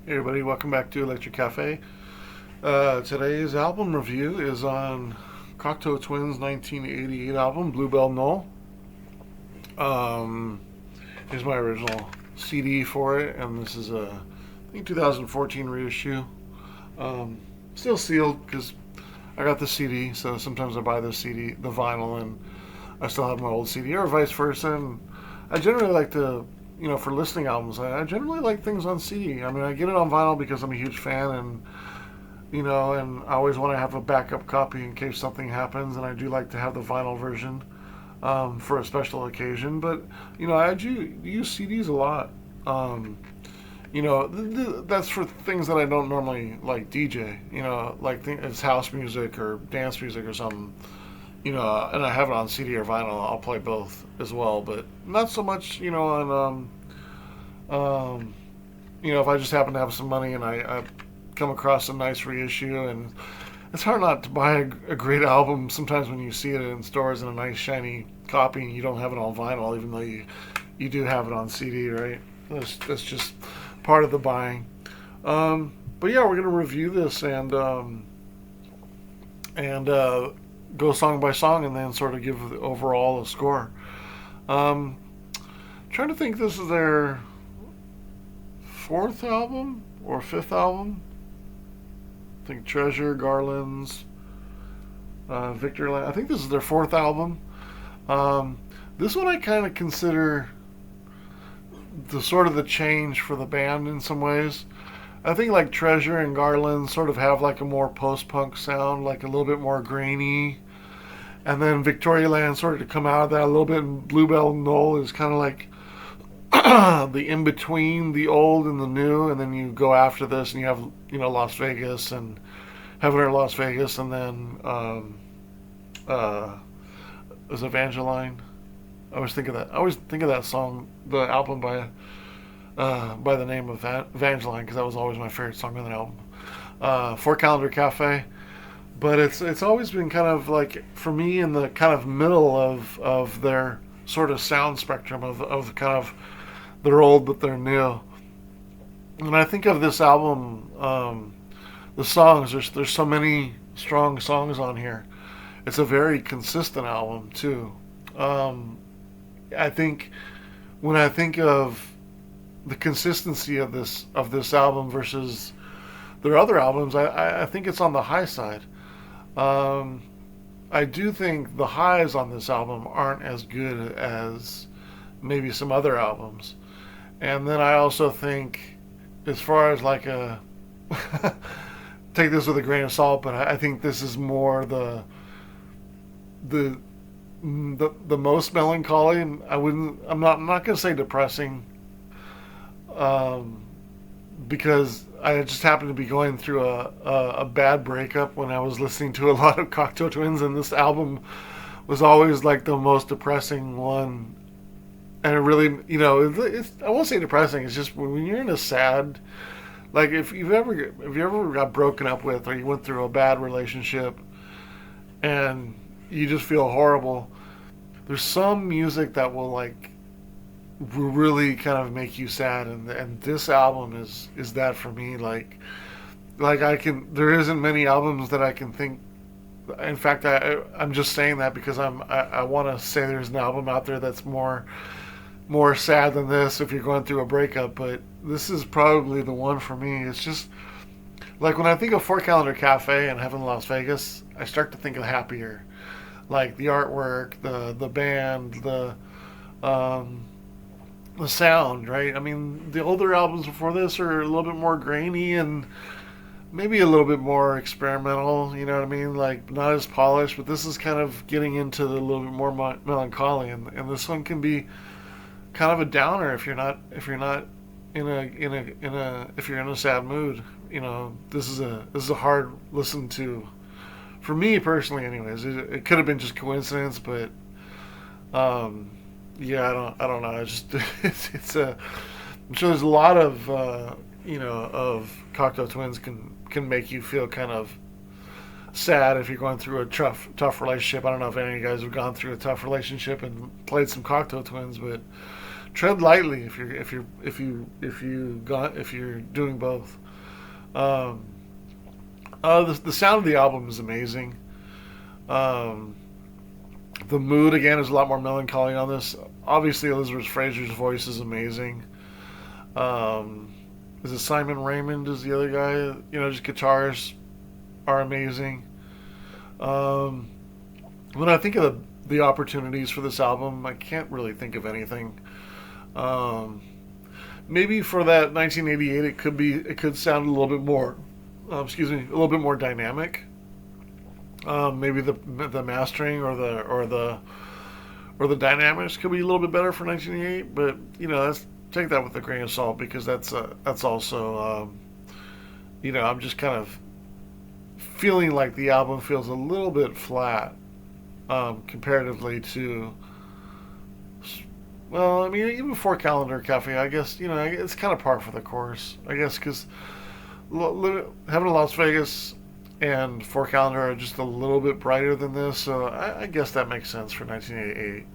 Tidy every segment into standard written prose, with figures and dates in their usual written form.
Hey everybody, welcome back to Electric Cafe. Today's album review is on Cocteau Twins' 1988 album, Blue Bell Knoll. Um, Here's my original CD for it, and this is a, I think, 2014 reissue. Um, Still sealed because I got the CD, so sometimes I buy the CD, the vinyl, and I still have my old CD, or vice versa. And I generally like to, for listening albums, I generally like things on CD. I mean, I get it on vinyl because I'm a huge fan, and I always want to have a backup copy in case something happens, and I do like to have the vinyl version for a special occasion. But, I do use CDs a lot. Um, that's for things that I don't normally like DJ, like it's house music or dance music or something, and I have it on CD or vinyl. I'll play both as well, but not so much, um, if I just happen to have some money and I come across a nice reissue, and it's hard not to buy a great album sometimes when you see it in stores in a nice shiny copy and you don't have it on vinyl, even though you do have it on CD, right? That's just part of the buying. But yeah, we're gonna review this and go song by song and then sort of give overall a score. Um, Trying to think, this is their fourth album or fifth album. I think Treasure, Garlands, Victorland. I think this is their fourth album. Um, this one I kind of consider the sort of the change for the band in some ways. I think like Treasure and Garland sort of have like a more post-punk sound, like a little bit more grainy. And then Victoria Land sort of to come out of that a little bit. And Blue Bell Knoll is kind of like the in between the old and the new. And then you go after this and you have Las Vegas and Heaven or Las Vegas, and then uh, was Evangeline. I always think of that. I always think of that song, the album by the name of Evangeline, because that was always my favorite song on the album. Four Calendar Cafe, but it's always been kind of like, for me, in the kind of middle of their sort of sound spectrum of kind of, they're old but they're new. And I think of this album, the songs. There's so many strong songs on here. It's a very consistent album too. I think when I think of the consistency of this album versus their other albums, I think it's on the high side. Um, I do think the highs on this album aren't as good as maybe some other albums. And then I also think, as far as like a take this with a grain of salt, but I think this is more the the most melancholy. I'm not gonna say depressing, um, because I just happened to be going through a bad breakup when I was listening to a lot of Cocteau Twins, and this album was always like the most depressing one. And it really, I won't say depressing. It's just when you're in a sad, like if you ever got broken up with, or you went through a bad relationship, and you just feel horrible. There's some music that will really kind of make you sad, and this album is that for me. Like there isn't many albums that I can think. In fact, I'm just saying that because I want to say there's an album out there that's more sad than this if you're going through a breakup, but this is probably the one for me. It's just like when I think of Four Calendar Cafe and Heaven Las Vegas, I start to think of happier, like the artwork, the band, um, the sound, right? I mean, the older albums before this are a little bit more grainy and maybe a little bit more experimental. You know what I mean? Like, not as polished, but this is kind of getting into the little bit more melancholy, and this one can be kind of a downer if you're not if you're in a sad mood. This is a hard listen to for me personally. Anyways, it could have been just coincidence, but um, yeah, I don't know. It's just it's a. I'm sure there's a lot of of Cocteau Twins can make you feel kind of sad if you're going through a tough relationship. I don't know if any of you guys have gone through a tough relationship and played some Cocteau Twins, but tread lightly if you're doing both. Um, the sound of the album is amazing. Um, the mood again is a lot more melancholy on this. Obviously, Elizabeth Fraser's voice is amazing. Um, is it Simon Raymond? Is the other guy? Just guitars are amazing. Um, when I think of the opportunities for this album, I can't really think of anything. Um, Maybe for that 1988, it could sound a little bit more, a little bit more dynamic. Maybe the mastering or the dynamics could be a little bit better for 1988, but that's take that with a grain of salt because that's also I'm just kind of feeling like the album feels a little bit flat comparatively to, well, I mean, even for Calendar Cafe, I guess it's kind of par for the course, I guess, because having Las Vegas and Four Calendar are just a little bit brighter than this, so I guess that makes sense for 1988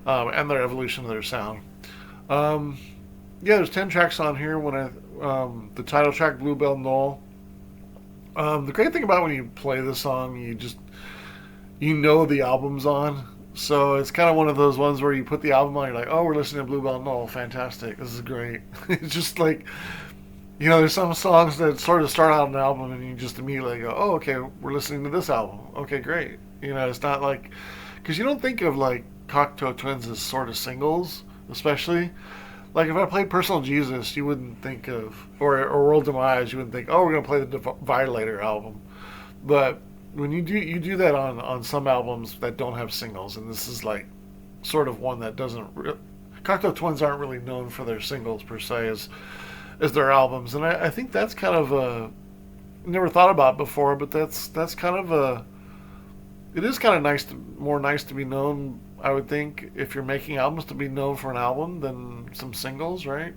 and their evolution of their sound. Um, yeah, there's 10 tracks on here. The title track, Blue Bell Knoll. The great thing about when you play the song, you know the album's on. So it's kind of one of those ones where you put the album on, you're like, oh, we're listening to Blue Bell Knoll, fantastic, this is great. It's just like, there's some songs that sort of start out an album and you just immediately go, oh, okay, we're listening to this album. Okay, great. It's not like, because you don't think of like Cocteau Twins as sort of singles, especially. Like if I played Personal Jesus, you wouldn't think of, or World Demise, you wouldn't think, oh, we're going to play the Violator album. But when you do that on some albums that don't have singles, and this is like sort of one that doesn't. Cocteau Twins aren't really known for their singles per se as their albums, and I think that's kind of a never thought about before, but that's kind of a it is kind of more nice to be known. I would think if you're making albums to be known for an album than some singles, right?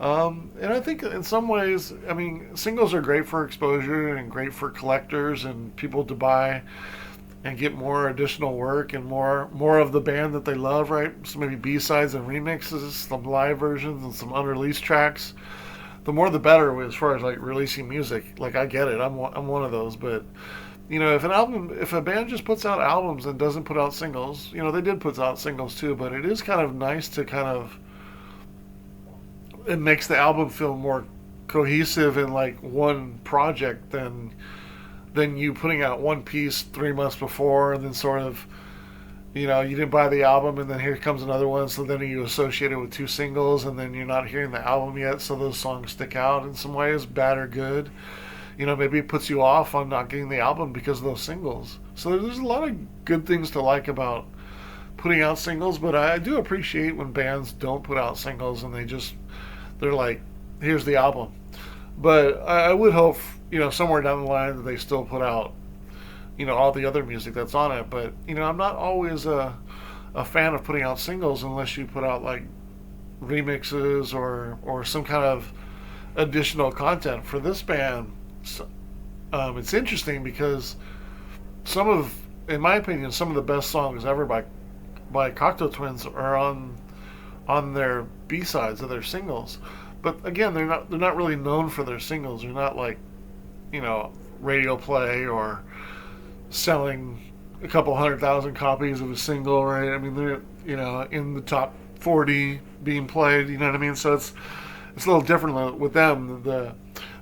And I think in some ways, I mean, singles are great for exposure and great for collectors and people to buy and get more additional work and more of the band that they love, right? So maybe B-sides and remixes, some live versions and some unreleased tracks. The more the better as far as like releasing music. Like I get it, I'm one of those, but if a band just puts out albums and doesn't put out singles, they did put out singles too, but it is kind of nice to it makes the album feel more cohesive in like one project than you putting out one piece 3 months before and then sort of you didn't buy the album and then here comes another one, so then you associate it with two singles and then you're not hearing the album yet, so those songs stick out in some ways, bad or good. Maybe it puts you off on not getting the album because of those singles. So there's a lot of good things to like about putting out singles, but I do appreciate when bands don't put out singles and they're like, here's the album. But I would hope, somewhere down the line that they still put out, all the other music that's on it. But, I'm not always a fan of putting out singles unless you put out like remixes or some kind of additional content. For this band, it's interesting because in my opinion, some of the best songs ever by Cocteau Twins are on their B-sides of their singles. But again, they're not really known for their singles. They're not like, radio play or selling a couple 100,000 copies of a single, right? I mean, they're, in the top 40 being played, you know what I mean? So it's a little different with them.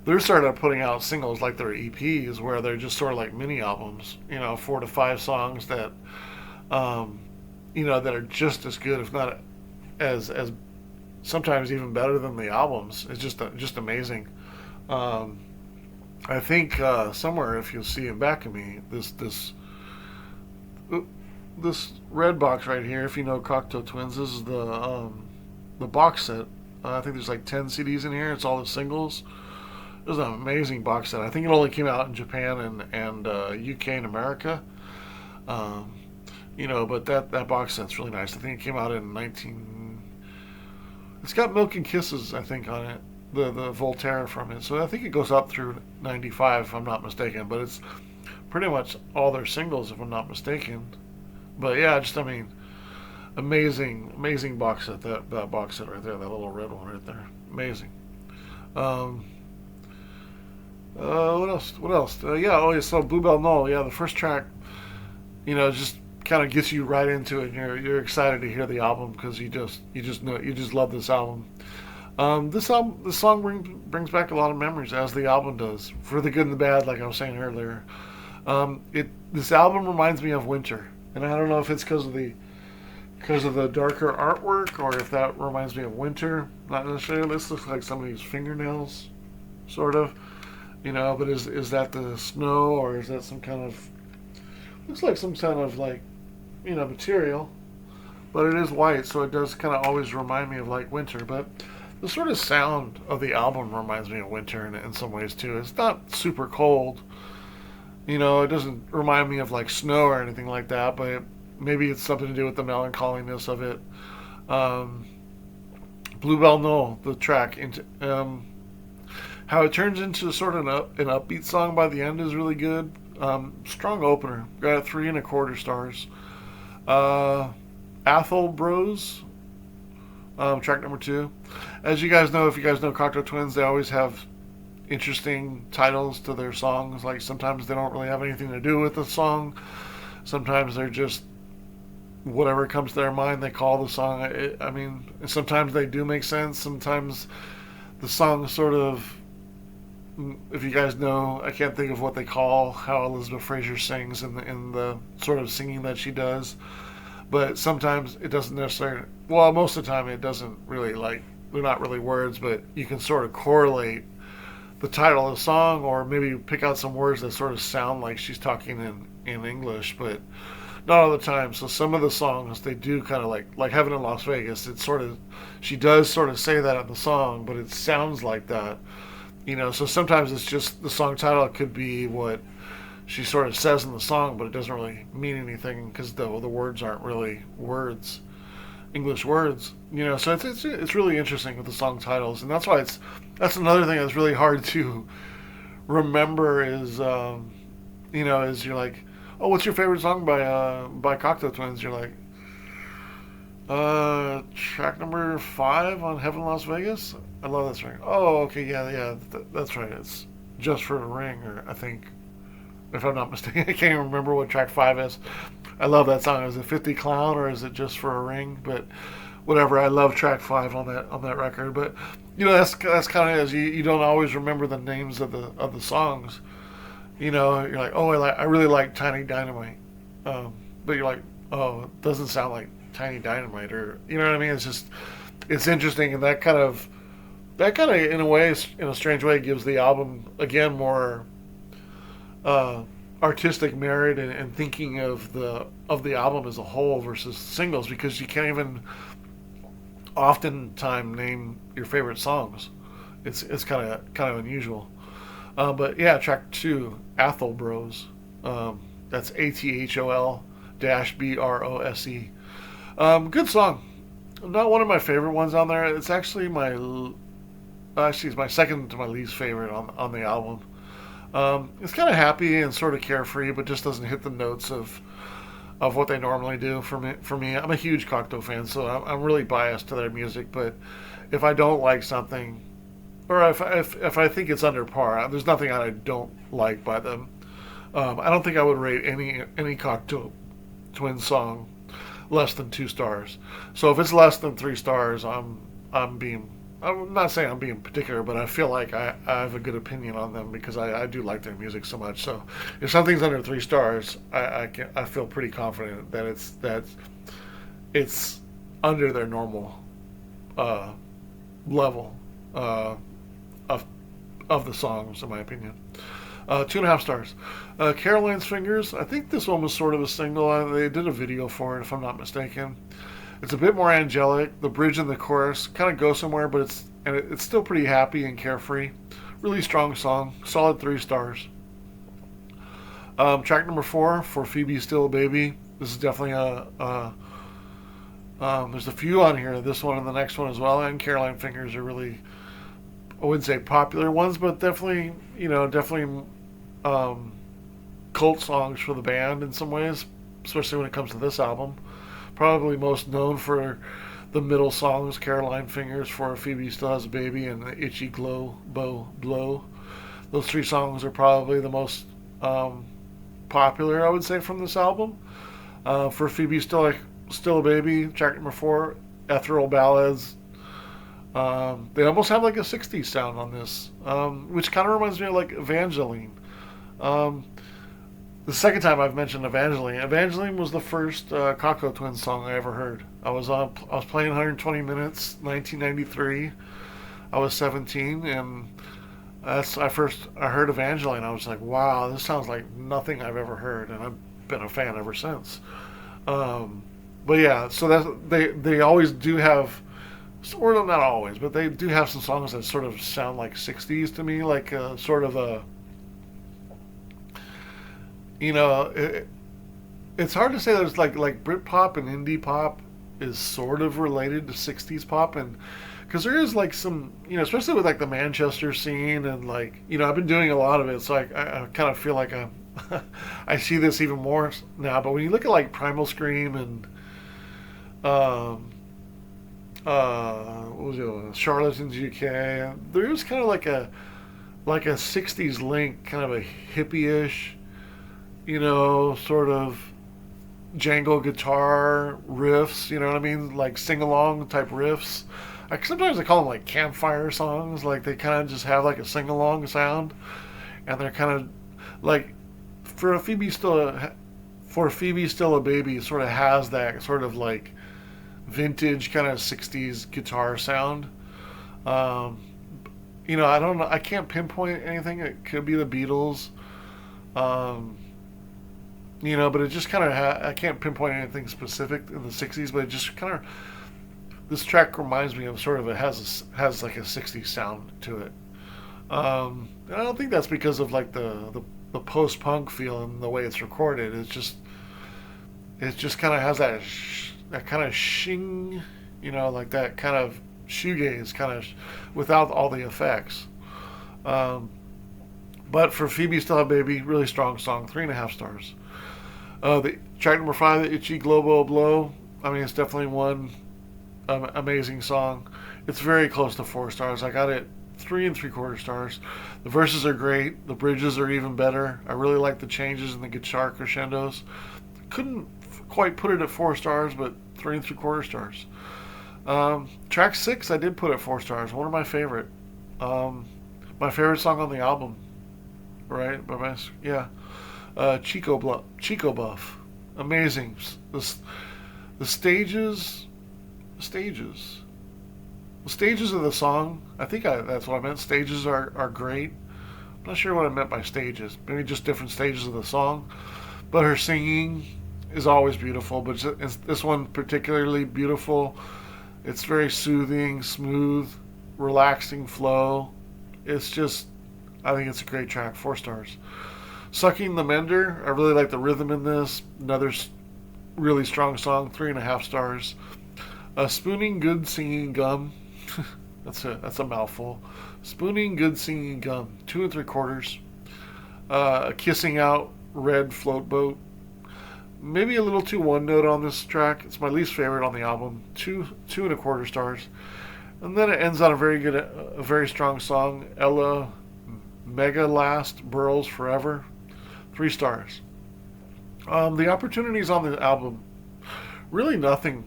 They're started putting out singles like their EPs where they're just sort of like mini albums, 4 to 5 songs that, that are just as good, if not as sometimes even better than the albums. It's just amazing. I think somewhere, if you'll see in back of me, this red box right here, if you know Cocteau Twins, this is the box set. I think there's like 10 CDs in here. It's all the singles. It was an amazing box set. I think it only came out in Japan and UK and America. But that box set's really nice. I think it came out in 19. It's got Milk and Kisses, I think, on it. The Voltaire from it. So I think it goes up through 95, if I'm not mistaken. But it's pretty much all their singles, if I'm not mistaken. But yeah, amazing box set. That box set right there, that little red one right there, amazing. Um, what else? What else? Yeah, oh yeah, so Blue Bell Knoll. Yeah, the first track, just kind of gets you right into it. And you're excited to hear the album because you just love this album. This song brings back a lot of memories, as the album does, for the good and the bad, like I was saying earlier. This album reminds me of winter, and I don't know if it's because of the darker artwork or if that reminds me of winter. Not necessarily. This looks like somebody's fingernails, sort of. But is that the snow, or is that some kind of, looks like some kind of, like, material, but it is white, so it does kind of always remind me of, like, winter. But the sort of sound of the album reminds me of winter in some ways too. It's not super cold, it doesn't remind me of, like, snow or anything like that, but maybe it's something to do with the melancholiness of it. um, Blue Bell Knoll, the track, into how it turns into sort of an upbeat song by the end is really good. Strong opener. Got 3.25 stars. Athol Bros, track number 2. As you guys know, if you guys know Cocteau Twins, they always have interesting titles to their songs. Like, sometimes they don't really have anything to do with the song. Sometimes they're just whatever comes to their mind they call the song. I mean, sometimes they do make sense. Sometimes the song sort of, if you guys know, I can't think of what they call how Elizabeth Fraser sings in the sort of singing that she does. But sometimes it doesn't necessarily, well, most of the time it doesn't really, like, they're not really words, but you can sort of correlate the title of the song, or maybe pick out some words that sort of sound like she's talking in English, but not all the time. So some of the songs, they do kind of like Heaven in Las Vegas. It's sort of, she does sort of say that in the song, but it sounds like that. So sometimes it's just the song title could be what she sort of says in the song, but it doesn't really mean anything because the words aren't really words, English words. So it's really interesting with the song titles, and that's another thing that's really hard to remember is is you're like, oh, what's your favorite song by Cocteau Twins? You're like, track number 5 on Heaven Las Vegas. I love that song. Oh, okay, yeah, that's right. It's Just for a Ring, or I think, if I'm not mistaken, I can't even remember what track 5 is. I love that song. Is it 50 Clown or is it Just for a Ring? But whatever. I love track 5 on that record. But that's kind of, as you don't always remember the names of the songs. You're like, oh, I really like Tiny Dynamite, but you're like, oh, it doesn't sound like Tiny Dynamite, or you know what I mean? It's interesting, and that kind of in a way, in a strange way, gives the album again more artistic merit and thinking of the album as a whole versus singles, because you can't even oftentimes name your favorite songs. It's kind of unusual. But yeah, track 2, Athol Bros. That's ATHOL -BROSE. Good song. Not one of my favorite ones on there. It's actually it's my second to my least favorite on the album. It's kind of happy and sort of carefree, but just doesn't hit the notes of what they normally do for me. I'm a huge Cocteau fan, so I'm really biased to their music. But if I don't like something, or if I think it's under par, there's nothing I don't like by them. I don't think I would rate any Cocteau Twins song less than 2 stars. So if it's less than 3 stars, I'm not saying I'm being particular, but I feel like I have a good opinion on them because I do like their music so much. So if something's under 3 stars, I feel pretty confident that it's under their normal level of the songs, in my opinion. 2.5 stars. Caroline's Fingers. I think this one was sort of a single. They did a video for it, if I'm not mistaken. It's a bit more angelic. The bridge and the chorus kind of go somewhere, but it's still pretty happy and carefree. Really strong song. Solid 3 stars. Track number 4, For Phoebe Still a Baby. This is definitely there's a few on here. This one and the next one as well. And Caroline Fingers are really, I wouldn't say popular ones, but definitely cult songs for the band in some ways, especially when it comes to this album. probably most known for the middle songs, Caroline Fingers, For Phoebe Still Has a Baby, and Itchy Glow Bow Blow. Those three songs are probably the most popular, I would say, from this album. For Phoebe Still a Baby, track number 4, ethereal ballads. They almost have like a 60s sound on this, which kind of reminds me of like Evangeline. Um, the second time I've mentioned Evangeline. Evangeline was the first Cocteau Twins song I ever heard. I was playing 120 minutes, 1993. I was 17, and I heard Evangeline. I was like, wow, this sounds like nothing I've ever heard, and I've been a fan ever since. Um, but yeah, so they always do have, or not always, but they do have some songs that sort of sound like 60s to me, like sort of a, you know, it's hard to say that it's like Britpop and indie pop is sort of related to 60s pop, and because there is like some, especially with like the Manchester scene, and like, I've been doing a lot of it, so I kind of feel like I'm I see this even more now. But when you look at like Primal Scream and um, what was it, Charlatans UK, there's kind of like a 60s link, kind of a hippie-ish, sort of jangle guitar riffs, you know what I mean? Like sing-along type riffs. Like sometimes I call them like campfire songs, like they kind of just have like a sing-along sound, and they're kind of like for a Phoebe still a, for Phoebe Still a Baby, it sort of has that sort of like vintage kind of 60s guitar sound. Um, I don't know. I can't pinpoint anything. It could be the Beatles. Um, but it just kind of I can't pinpoint anything specific in the 60s, but it just kind of, this track reminds me of sort of, it has like a 60s sound to it. And I don't think that's because of like the post punk feel and the way it's recorded. It just kind of has that kind of shing, like that kind of shoegaze kind of without all the effects. Um, but for Phoebe Still a Baby, really strong song, 3.5 stars. The track number 5, the Itchy Globo Blow. I mean, it's definitely one amazing song. It's very close to 4 stars. I got it 3.75 stars. The verses are great. The bridges are even better. I really like the changes in the guitar crescendos. Couldn't quite put it at 4 stars, but 3.75 stars. Track 6, I did put at 4 stars. One of my favorite. My favorite song on the album, right? Yeah. Chico Buff. Amazing. The stages. The stages of the song, that's what I meant. Stages are great. I'm not sure what I meant by stages. Maybe just different stages of the song. But her singing is always beautiful. But this one particularly beautiful. It's very soothing, smooth, relaxing flow. I think it's a great track. 4 stars. Sucking the Mender. I really like the rhythm in this. Another really strong song. 3.5 stars. Spooning Good Singing Gum. That's a mouthful. Spooning Good Singing Gum. 2.75. Kissing Out Red Float Boat. Maybe a little too one note on this track. It's my least favorite on the album. 2.25 stars. And then it ends on a very strong song. Ella Mega Last Burls Forever. 3 stars. The opportunities on the album, really nothing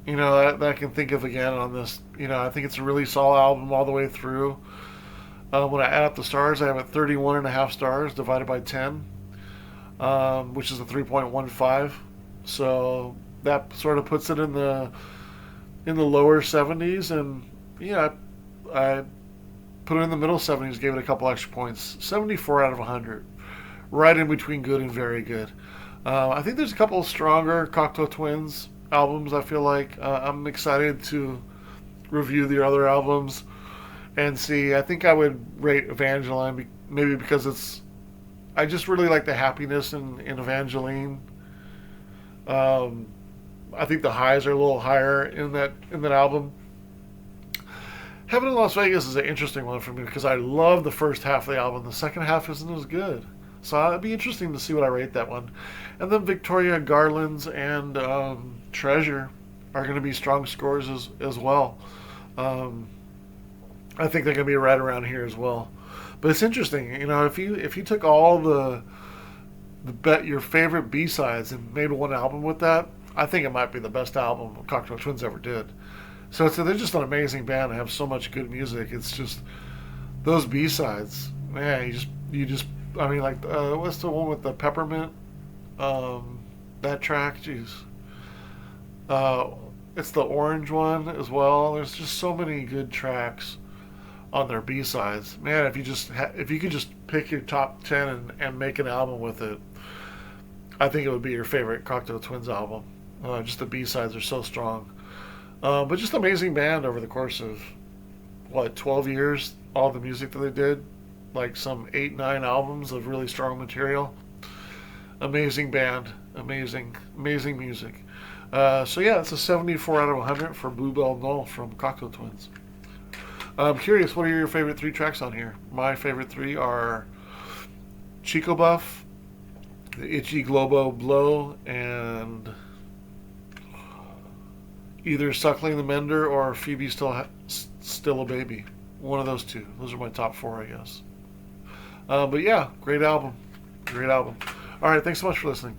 that I can think of again on this. I think it's a really solid album all the way through. When I add up the stars, I have it 31.5 stars divided by 10, which is a 3.15. So that sort of puts it in the lower 70s, and I put it in the middle 70s, gave it a couple extra points. 74 out of 100. Right in between good and very good. I think there's a couple of stronger Cocteau Twins albums, I feel like. I'm excited to review the other albums and see. I think I would rate Evangeline, maybe because I just really like the happiness in Evangeline. I think the highs are a little higher in that album. Heaven in Las Vegas is an interesting one for me because I love the first half of the album. The second half isn't as good. So it'd be interesting to see what I rate that one. And then Victoria Garland's and Treasure are going to be strong scores as well. Um, I think they're going to be right around here as well. But it's interesting, if you took all the bet your favorite B sides and made one album with that, I think it might be the best album Cocteau Twins ever did. So they're just an amazing band. They have so much good music. It's just those B sides, man. You just I mean, like, what's the one with the peppermint? That track, jeez. Uh, it's the orange one as well. There's just so many good tracks on their B sides. Man, if you could just pick your top 10 and make an album with it, I think it would be your favorite Cocteau Twins album. Just the B sides are so strong. But just amazing band over the course of what 12 years. All the music that they did, like some 8, 9 albums of really strong material. Amazing band, amazing music. So yeah, it's a 74 out of 100 for Blue Bell Knoll from Cocteau Twins. I'm curious, what are your favorite 3 tracks on here? My favorite 3 are Chico Buff, the Itchy Globo Blow, and either Suckling the Mender or Phoebe Still a Baby. One of those 2. Those are my top 4, I guess. But yeah, great album. Great album. All right, thanks so much for listening.